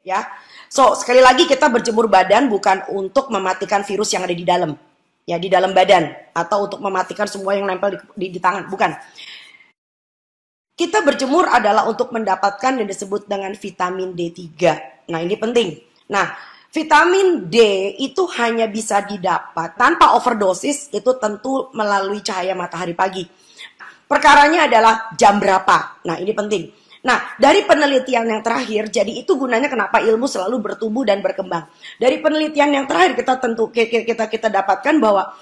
Ya. So, sekali lagi kita berjemur badan bukan untuk mematikan virus yang ada di dalam. Ya, di dalam badan atau untuk mematikan semua yang nempel di tangan, bukan. Kita berjemur adalah untuk mendapatkan yang disebut dengan vitamin D3. Nah, ini penting. Nah, vitamin D itu hanya bisa didapat tanpa overdosis, itu tentu melalui cahaya matahari pagi. Perkaranya adalah jam berapa. Nah, ini penting. Nah, dari penelitian yang terakhir, jadi itu gunanya kenapa ilmu selalu bertumbuh dan berkembang. Dari penelitian yang terakhir kita dapatkan bahwa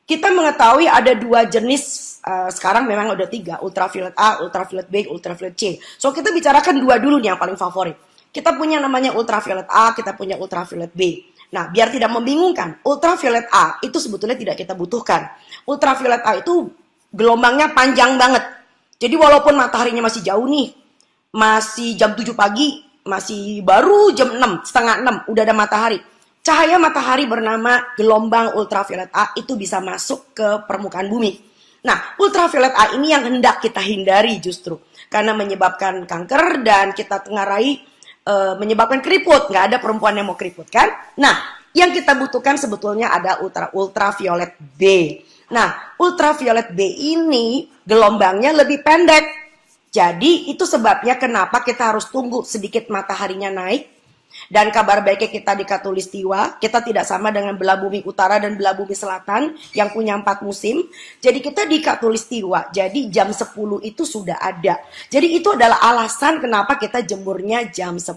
kita mengetahui ada dua jenis, sekarang memang ada tiga, ultraviolet A, ultraviolet B, ultraviolet C. So, kita bicarakan dua dulu nih yang paling favorit. Kita punya namanya ultraviolet A, kita punya ultraviolet B. Nah, biar tidak membingungkan, ultraviolet A itu sebetulnya tidak kita butuhkan. Ultraviolet A itu gelombangnya panjang banget. Jadi walaupun mataharinya masih jauh nih, masih jam 7 pagi, masih baru jam 6, setengah 6, udah ada matahari. Cahaya matahari bernama gelombang ultraviolet A itu bisa masuk ke permukaan bumi. Nah, ultraviolet A ini yang hendak kita hindari justru. Karena menyebabkan kanker dan kita tengarai menyebabkan keriput. Nggak ada perempuan yang mau keriput kan? Nah, yang kita butuhkan sebetulnya ada ultraviolet B. Nah, ultraviolet B ini gelombangnya lebih pendek. Jadi itu sebabnya kenapa kita harus tunggu sedikit mataharinya naik. Dan kabar baiknya kita di Khatulistiwa, kita tidak sama dengan belah bumi utara dan belah bumi selatan yang punya 4 musim. Jadi kita di Khatulistiwa, jadi jam 10 itu sudah ada. Jadi itu adalah alasan kenapa kita jemurnya jam 10.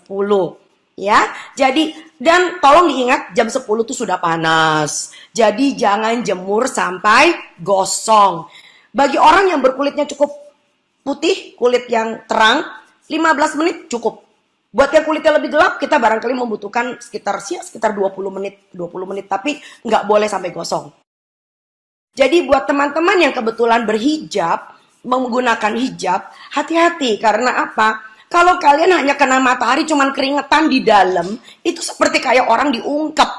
Ya, jadi dan tolong diingat jam 10 itu sudah panas. Jadi jangan jemur sampai gosong. Bagi orang yang berkulitnya cukup putih, kulit yang terang, 15 menit cukup. Buat yang kulitnya lebih gelap, kita barangkali membutuhkan sekitar 20 menit, tapi nggak boleh sampai gosong. Jadi buat teman-teman yang kebetulan berhijab, menggunakan hijab, hati-hati karena apa? Kalau kalian hanya kena matahari cuman keringetan di dalam, itu seperti kayak orang diungkep.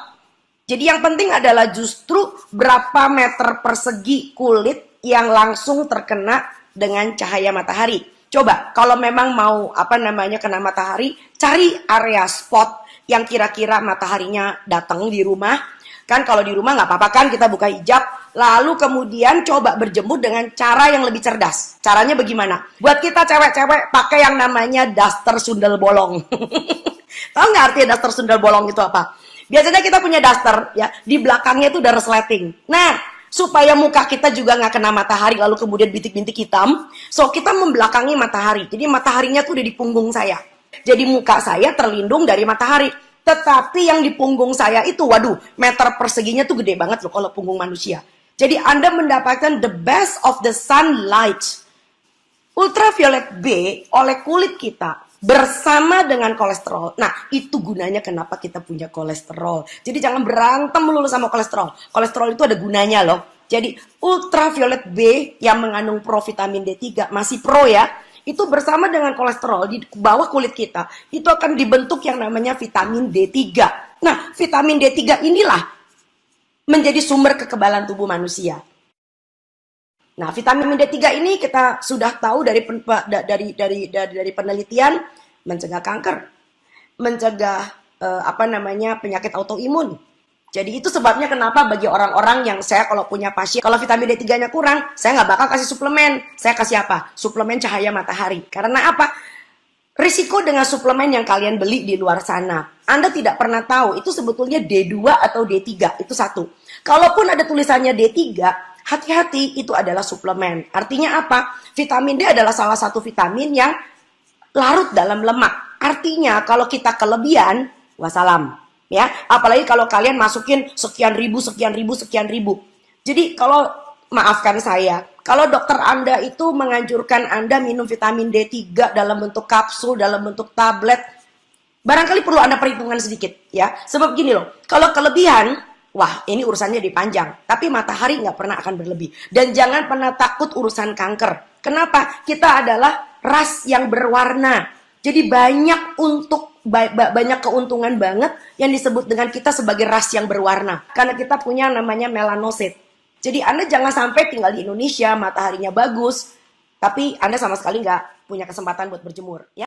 Jadi yang penting adalah justru berapa meter persegi kulit yang langsung terkena dengan cahaya matahari. Coba kalau memang mau kena matahari, cari area spot yang kira-kira mataharinya datang di rumah. Kan kalau di rumah nggak apa-apa kan kita buka hijab, lalu kemudian coba berjemur dengan cara yang lebih cerdas. Caranya bagaimana? Buat kita cewek-cewek pakai yang namanya daster sundel bolong. Tahu nggak artinya daster sundel bolong itu apa? Biasanya kita punya daster ya, di belakangnya itu ada resleting. Nah, supaya muka kita juga nggak kena matahari lalu kemudian bintik-bintik hitam, so kita membelakangi matahari. Jadi mataharinya tuh udah di punggung saya. Jadi muka saya terlindung dari matahari. Tetapi yang di punggung saya itu, waduh, meter perseginya tuh gede banget loh kalau punggung manusia. Jadi Anda mendapatkan the best of the sunlight. Ultraviolet B oleh kulit kita bersama dengan kolesterol. Nah, itu gunanya kenapa kita punya kolesterol. Jadi jangan berantem melulu sama kolesterol. Kolesterol itu ada gunanya loh. Jadi ultraviolet B yang mengandung provitamin D3 masih pro ya. Itu bersama dengan kolesterol di bawah kulit kita. Itu akan dibentuk yang namanya vitamin D3. Nah, vitamin D3 inilah menjadi sumber kekebalan tubuh manusia. Nah, vitamin D3 ini kita sudah tahu dari penelitian mencegah kanker, mencegah penyakit autoimun. Jadi itu sebabnya kenapa bagi orang-orang yang saya kalau punya pasien, kalau vitamin D3-nya kurang, saya nggak bakal kasih suplemen. Saya kasih apa? Suplemen cahaya matahari. Karena apa? Risiko dengan suplemen yang kalian beli di luar sana, Anda tidak pernah tahu itu sebetulnya D2 atau D3, itu satu. Kalaupun ada tulisannya D3, hati-hati, itu adalah suplemen. Artinya apa? Vitamin D adalah salah satu vitamin yang larut dalam lemak. Artinya kalau kita kelebihan, wassalam. Ya, apalagi kalau kalian masukin sekian ribu. Jadi kalau maafkan saya, kalau dokter Anda itu menganjurkan Anda minum vitamin D3 dalam bentuk kapsul, dalam bentuk tablet, barangkali perlu Anda perhitungan sedikit ya. Sebab gini loh, kalau kelebihan, wah, ini urusannya dipanjang. Tapi matahari nggak pernah akan berlebih. Dan jangan pernah takut urusan kanker. Kenapa? Kita adalah ras yang berwarna. Jadi banyak keuntungan banget yang disebut dengan kita sebagai ras yang berwarna. Karena kita punya namanya melanosit. Jadi Anda jangan sampai tinggal di Indonesia, mataharinya bagus, tapi Anda sama sekali nggak punya kesempatan buat berjemur. Ya.